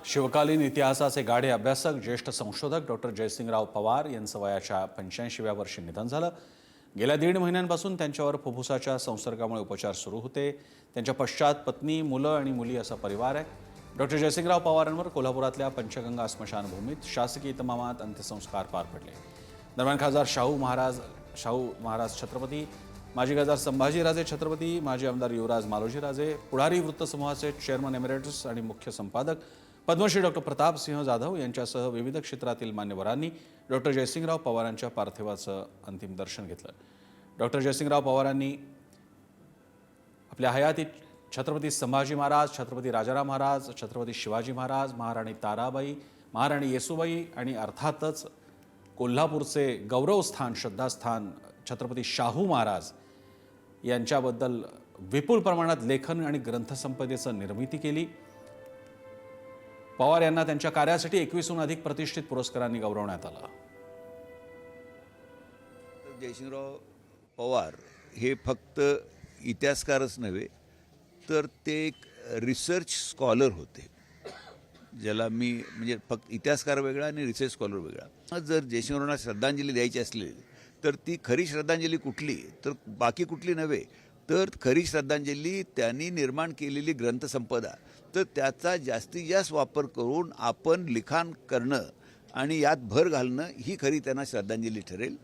शिवकालीन इतिहासाचे गाढे अभ्यासक ज्येष्ठ संशोधक डॉक्टर जयसिंगराव पवार यांचं वयाच्या 85व्या वर्षी निधन झालं। गेल्या 1.5 महिन्यांपासून त्यांच्यावर फुफ्फुसाच्या संसर्गामुळे उपचार सुरू होते। त्यांच्या पश्चात पत्नी, मुलं आणि मुली असा परिवार आहे। डॉक्टर जयसिंगराव पवारांवर कोल्हापुरातल्या पंचगंगा स्मशानभूमीत शासकीय इतमामात अंत्यसंस्कार पार पडले। दरम्यान खासदार शाहू महाराज छत्रपती, माजी खासदार संभाजीराजे छत्रपती, माजी आमदार युवराज मालोजीराजे, पुढारी वृत्तसमूहाचे चेअरमन एमिरेट्स आणि मुख्य संपादक पद्मश्री डॉक्टर प्रतापसिंह जाधव यांच्यासह विविध क्षेत्रातील मान्यवरांनी डॉक्टर जयसिंगराव पवारांच्या पार्थिवाचं अंतिम दर्शन घेतलं। डॉक्टर जयसिंगराव पवारांनी आपल्या हयातीत छत्रपती संभाजी महाराज, छत्रपती राजाराम महाराज, छत्रपती शिवाजी महाराज, महाराणी ताराबाई, महाराणी येसूबाई आणि अर्थातच कोल्हापूरचे गौरवस्थान, श्रद्धास्थान छत्रपती शाहू महाराज यांच्याबद्दल विपुल प्रमाणात लेखन आणि ग्रंथसंपदेची निर्मिती केली। पवार यांना त्यांच्या कार्यासाठी 21हून अधिक प्रतिष्ठित पुरस्कारांनी गौरवण्यात आलं। जयसिंगराव पवार हे फक्त इतिहासकारच नव्हे तर ते एक रिसर्च स्कॉलर होते, ज्याला मी म्हणजे फक्त इतिहासकार वेगळा आणि रिसर्च स्कॉलर वेगळा। जर जयसिंगरावांना श्रद्धांजली द्यायची असली तर ती खरी श्रद्धांजली कुठली, तर बाकी कुठली नव्हे, तर खरी श्रद्धांजली त्यांनी निर्माण केलेली ग्रंथसंपदा, तर त्याचा जास्तीत जास्त वापर करून आपण लिखाण करणं आणि यात भर घालणं ही खरी त्यांना श्रद्धांजली ठरेल।